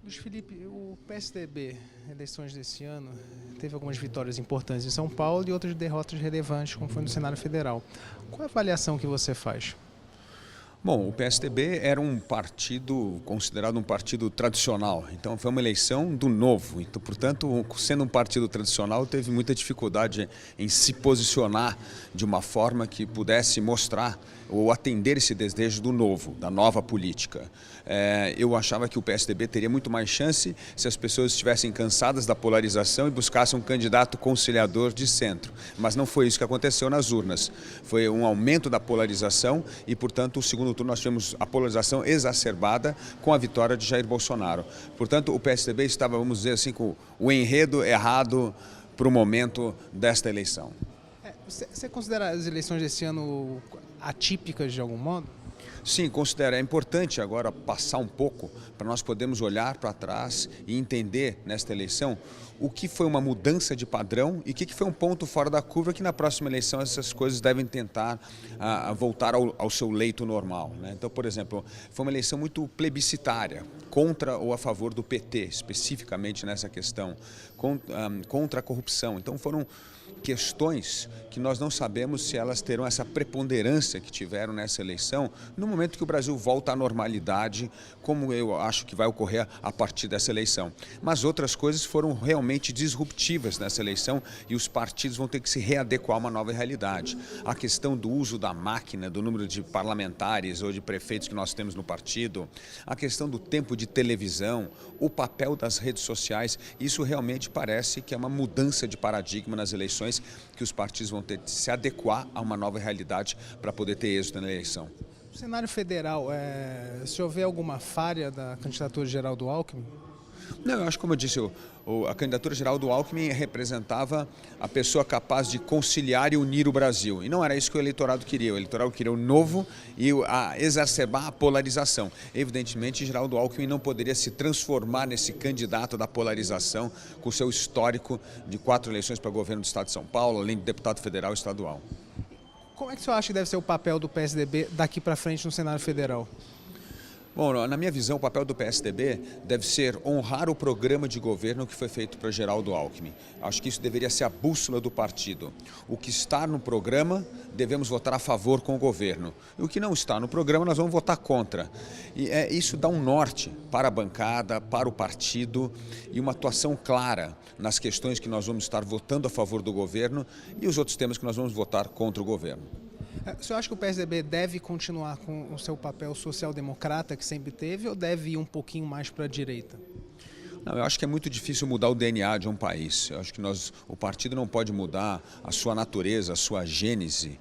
Luiz Felipe, o PSDB, eleições desse ano, teve algumas vitórias importantes em São Paulo e outras derrotas relevantes, como foi no Senado Federal. Qual é a avaliação que você faz? Bom, o PSDB era um partido considerado um partido tradicional, então foi uma eleição do novo. Então, portanto, sendo um partido tradicional, teve muita dificuldade em se posicionar de uma forma que pudesse mostrar ou atender esse desejo do novo, da nova política. Eu achava que o PSDB teria muito mais chance se as pessoas estivessem cansadas da polarização e buscassem um candidato conciliador de centro. Mas não foi isso que aconteceu nas urnas. Foi um aumento da polarização e, portanto, o segundo turno nós tivemos a polarização exacerbada com a vitória de Jair Bolsonaro. Portanto, o PSDB estava, vamos dizer assim, com o enredo errado para o momento desta eleição. Você considera as eleições desse ano atípicas de algum modo? Sim, considero. É importante agora passar um pouco para nós podermos olhar para trás e entender nesta eleição o que foi uma mudança de padrão e o que foi um ponto fora da curva que na próxima eleição essas coisas devem tentar voltar ao seu leito normal, né? Então, por exemplo, foi uma eleição muito plebiscitária, contra ou a favor do PT, especificamente nessa questão, contra a corrupção. Então foram questões que nós não sabemos se elas terão essa preponderância que tiveram nessa eleição no momento que o Brasil volta à normalidade, como eu acho que vai ocorrer a partir dessa eleição. Mas outras coisas foram realmente disruptivas nessa eleição e os partidos vão ter que se readequar a uma nova realidade. A questão do uso da máquina, do número de parlamentares ou de prefeitos que nós temos no partido, a questão do tempo de televisão, o papel das redes sociais, isso realmente parece que é uma mudança de paradigma nas eleições que os partidos vão ter de se adequar a uma nova realidade para poder ter êxito na eleição. No cenário federal, se houver alguma falha da candidatura de Geraldo Alckmin? Não, eu acho, como eu disse, a candidatura geral do Alckmin representava a pessoa capaz de conciliar e unir o Brasil. E não era isso que o eleitorado queria. O eleitorado queria o novo e exacerbar a polarização. Evidentemente, Geraldo Alckmin não poderia se transformar nesse candidato da polarização com seu histórico de 4 eleições para governo do Estado de São Paulo, além de deputado federal e estadual. Como é que você acha que deve ser o papel do PSDB daqui para frente no cenário federal? Bom, na minha visão, o papel do PSDB deve ser honrar o programa de governo que foi feito para Geraldo Alckmin. Acho que isso deveria ser a bússola do partido. O que está no programa, devemos votar a favor com o governo. E o que não está no programa, nós vamos votar contra. E isso dá um norte para a bancada, para o partido e uma atuação clara nas questões que nós vamos estar votando a favor do governo e os outros temas que nós vamos votar contra o governo. O senhor acha que o PSDB deve continuar com o seu papel social-democrata que sempre teve ou deve ir um pouquinho mais para a direita? Não, eu acho que é muito difícil mudar o DNA de um país. Eu acho que o partido não pode mudar a sua natureza, a sua gênese,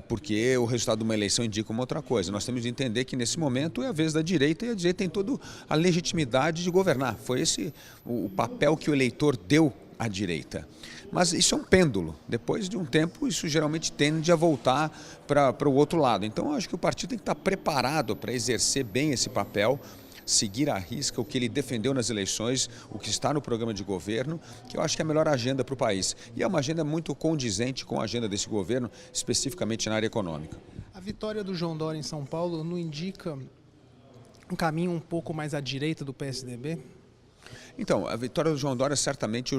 porque o resultado de uma eleição indica uma outra coisa. Nós temos de entender que nesse momento é a vez da direita e a direita tem toda a legitimidade de governar. Foi esse o papel que o eleitor deu à direita. Mas isso é um pêndulo. Depois de um tempo, isso geralmente tende a voltar para o outro lado. Então, eu acho que o partido tem que estar preparado para exercer bem esse papel, seguir à risca o que ele defendeu nas eleições, o que está no programa de governo, que eu acho que é a melhor agenda para o país. E é uma agenda muito condizente com a agenda desse governo, especificamente na área econômica. A vitória do João Dória em São Paulo não indica um caminho um pouco mais à direita do PSDB? Então, a vitória do João Dória certamente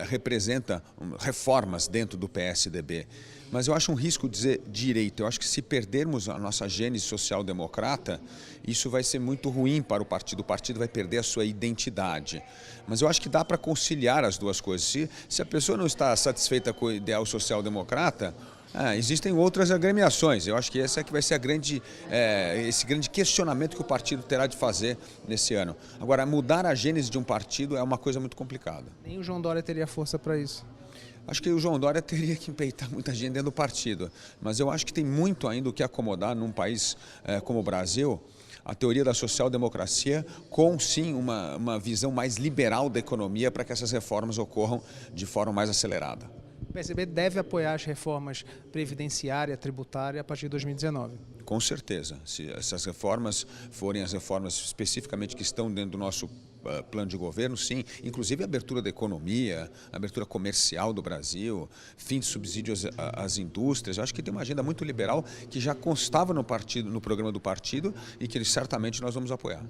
representa reformas dentro do PSDB, mas eu acho um risco dizer direita. Eu acho que se perdermos a nossa gênese social-democrata, isso vai ser muito ruim para o partido vai perder a sua identidade. Mas eu acho que dá para conciliar as duas coisas. Se a pessoa não está satisfeita com o ideal social-democrata, existem outras agremiações. Eu acho que essa é que vai ser esse grande questionamento que o partido terá de fazer nesse ano. Agora, mudar a gênese de um partido é uma coisa muito complicada. Nem o João Dória teria força para isso. Acho que o João Dória teria que empeitar muita gente dentro do partido. Mas eu acho que tem muito ainda o que acomodar num país como o Brasil, a teoria da social-democracia com, sim, uma visão mais liberal da economia para que essas reformas ocorram de forma mais acelerada. O PSDB deve apoiar as reformas previdenciária, tributária a partir de 2019. Com certeza. Se essas reformas forem as reformas especificamente que estão dentro do nosso plano de governo, sim. Inclusive a abertura da economia, a abertura comercial do Brasil, fim de subsídios às indústrias. Eu acho que tem uma agenda muito liberal que já constava no programa do partido e que certamente nós vamos apoiar.